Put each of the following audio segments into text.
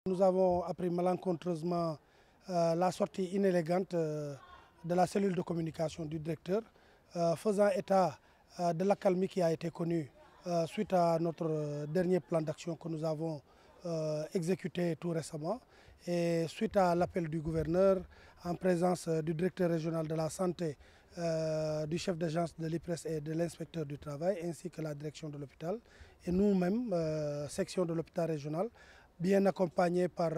Nous avons appris malencontreusement la sortie inélégante de la cellule de communication du directeur, faisant état de l'accalmie qui a été connue suite à notre dernier plan d'action que nous avons exécuté tout récemment et suite à l'appel du gouverneur en présence du directeur régional de la santé, du chef d'agence de l'IPRES et de l'inspecteur du travail ainsi que la direction de l'hôpital et nous-mêmes, section de l'hôpital régional, bien accompagnés par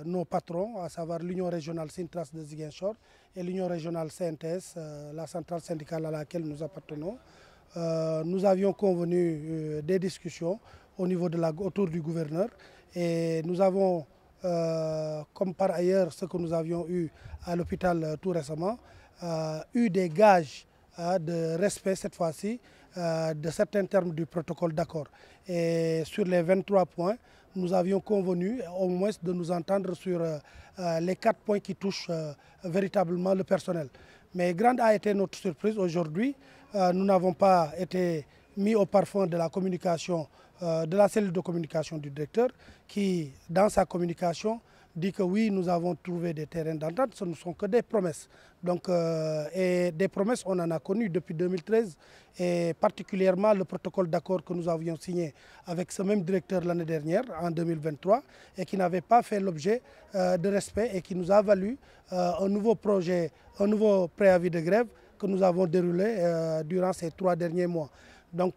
nos patrons, à savoir l'Union régionale Sintras de Ziguinchor et l'Union régionale CNTS, la centrale syndicale à laquelle nous appartenons. Nous avions convenu des discussions au niveau autour du gouverneur et nous avons, comme par ailleurs ce que nous avions eu à l'hôpital tout récemment, eu des gages de respect cette fois-ci de certains termes du protocole d'accord. Et sur les 23 points, nous avions convenu au moins de nous entendre sur les 4 points qui touchent véritablement le personnel. Mais grande a été notre surprise aujourd'hui. Nous n'avons pas été mis au parfum de la communication, de la cellule de communication du directeur qui, dans sa communication, dit que oui, nous avons trouvé des terrains d'entente, ce ne sont que des promesses. Donc, et des promesses, on en a connu depuis 2013 et particulièrement le protocole d'accord que nous avions signé avec ce même directeur l'année dernière, en 2023, et qui n'avait pas fait l'objet de respect et qui nous a valu un nouveau projet, un nouveau préavis de grève que nous avons déroulé durant ces 3 derniers mois. Donc,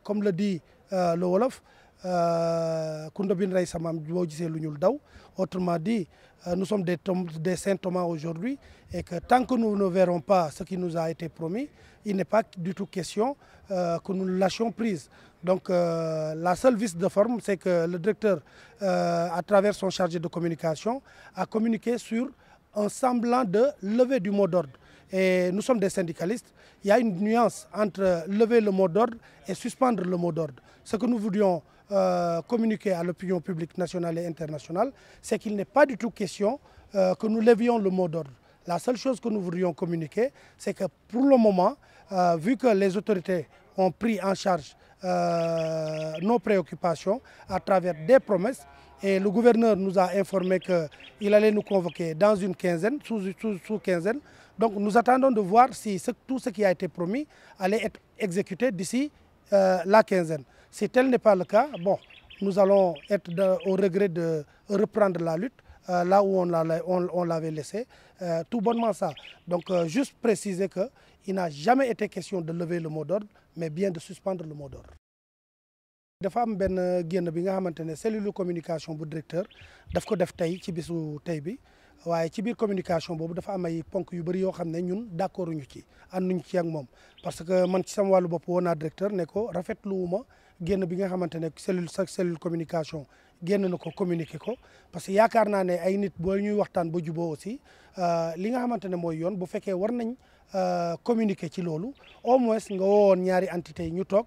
comme le dit le Wolof, autrement dit, nous sommes des saint Thomas aujourd'hui et que tant que nous ne verrons pas ce qui nous a été promis, il n'est pas du tout question que nous lâchions prise. Donc la seule vice de forme, c'est que le directeur, à travers son chargé de communication, a communiqué sur un semblant de levée du mot d'ordre. Et nous sommes des syndicalistes, il y a une nuance entre lever le mot d'ordre et suspendre le mot d'ordre. Ce que nous voulions communiquer à l'opinion publique nationale et internationale, c'est qu'il n'est pas du tout question que nous levions le mot d'ordre. La seule chose que nous voudrions communiquer, c'est que pour le moment, vu que les autorités ont pris en charge nos préoccupations à travers des promesses, et le gouverneur nous a informé qu'il allait nous convoquer dans une quinzaine, sous quinzaine. Donc nous attendons de voir si tout ce qui a été promis allait être exécuté d'ici la quinzaine. Si tel n'est pas le cas, bon, nous allons être au regret de reprendre la lutte là où on l'avait laissé, tout bonnement ça. Donc juste préciser qu'il n'a jamais été question de lever le mot d'ordre, mais bien de suspendre le mot d'ordre. dafa am benn génn bi nga xamante ne cellule de communication bu directeur daf ko def tey ci bisu tey bi waaye ci biir communication boobu dafa am ay ponk yu bëri yoo xam ne ñun d'accorduñu ci ànduñu ci ak moom parce que man ci sama wàllu bopp woo naa directeur ne ko rafetluwuma génn bi nga xamante ne cellule communication génn na ko communiqué ko parce que yaakaar naa ne ay nit boo ñuy waxtaan ba juboo aussi li nga xamante ne mooy yoon bu fekkee war nañ communiquer ci loolu au moins nga woowoon ñaari entité yi ñu toog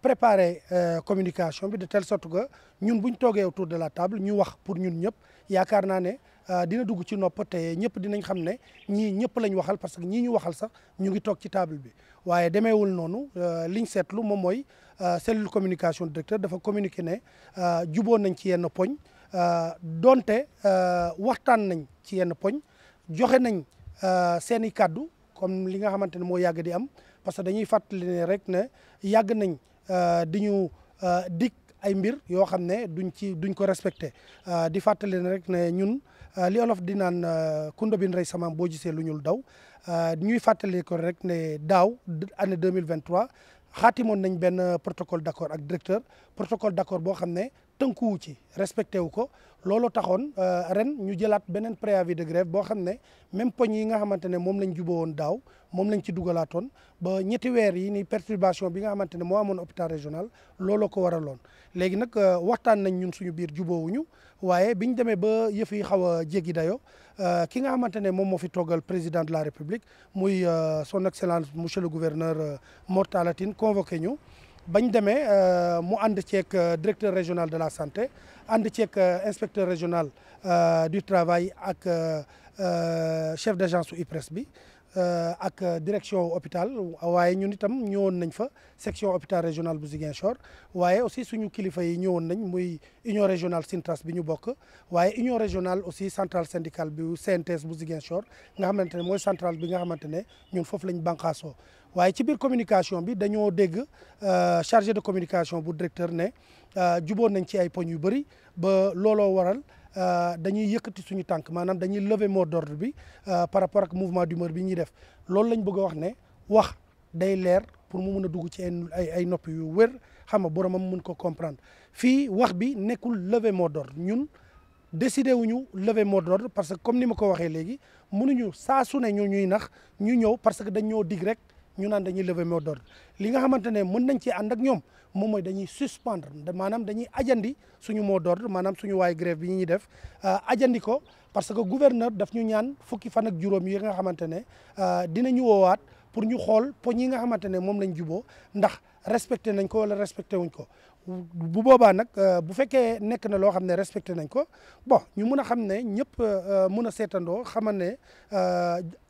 préparer communication bi de telle sorte que ñun bu ñu toogee autour de la table ñu wax pour ñun ñëpp yaakaar naa ne dina dugg ci nopp te ñëpp dinañ xam ne ñii ñëpp lañ waxal parce que ñii ñu waxal sax ñu ngi toog ci table bi waaye demeewul noonu liñ seetlu moom mooy cellule communication directeur dafa communiquer ne juboo nañ ci yenn poñ donte waxtaan nañ ci yenn poñ joxe nañ seen i kàddu comme li nga xamante ne moo yàgg di am parce que dañuy fàttali ne rek ne yàgg nañ di ñu dig ay mbir yoo xam ne duñ ko respecté di fàttali ne rek ne ñun li olof di naan kundo bin rey samaam boo gisee lu ñul daw ñuy fàttali ko rek ne daaw année 2023 xaatimoon nañ benn protocole d'accord ak directeur protocole d'accord boo xam ne tënkuwu ci respecté wu ko loolu taxoon ren ñu jëlaat beneen préavis de grève boo xam ne même poñ yi nga xamante ne moom lañ juboo woon daaw moom lañ ci dugalaatoon ba ñetti weer yi ni perturbation bi nga xamante ne moo amoon hôpital régional looloo ko waraloon léegi nag waxtaan nañ ñun suñu biir juboowuñu waaye biñ demee ba yëf yi xaw a jéggi dayo ki nga xamante ne moom moo fi toogal président de la république muy son excellence monsieur le gouverneur Mor Talla Tine convoqué ñu bañ demee mu ànd ceeg directeur régional de la santé ànd ceeg inspecteur régional du travail ak chef d'agence su IPRES bi ak direction hôpital waaye ñun itam ñëwoon nañ fa section hôpital régional bu Ziguinchor waaye aussi suñu kilifa yi ñëwoon nañ muy union régionale Sintras bi ñu bokk waaye union régionale aussi centrale syndicale bi CNTS bu Ziguinchor nga xamante ne mooy centrale bi nga xamante ne ñun foofu lañ bànqaasoo waaye ci biir communication bi dañoo dégg chargé de communication bu directeur ne juboon nañ ci ay poñ yu bëri ba looloo waral dañuy yëkkati suñu tànk maanaam dañuy lever mot d'ordre bi par rapport ak mouvement d'humeur bi ñuy def loolu lañ bëgg a wax ne wax day leer pour mu mun a dugg ci ay nopp yu wér xam nga boromam mun ko comprendre fii wax bi nekkul lever mot d'ordre ñun décidé wuñu lever mot d'ordre parce que comme ni ma ko waxee léegi mënuñu saa su ne ñuy nax ñu ñëw parce que dañ ñoo dig rek ñu naan dañuy lever mot d'ordre li nga xamante ne mën nañ ci ànd ak ñoom moom mooy dañuy suspendre maanaam dañuy ajandi suñu mot d'ordre maanaam suñu waay grève bi ñuy def ajandi ko parce que gouverneur daf ñu ñaan fukki fan ak juróom yi nga xamante ne dinañu woowaat pour ñu xool poñ yi nga xamante ne moom lañ juboo ndax respecté nañ ko wala respecté wuñ ko bu boobaa nag bu fekkee nekk na loo xam ne respecté nañ ko bon ñu mun a xam ne ñëpp mun a seetandoo xamal ne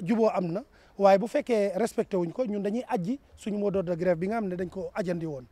juboo am na waaye bu fekkee respecté wuñ ko ñun dañuy ajji suñu mot d'ordre de grève bi nga xam ne dañ ko ajandi woon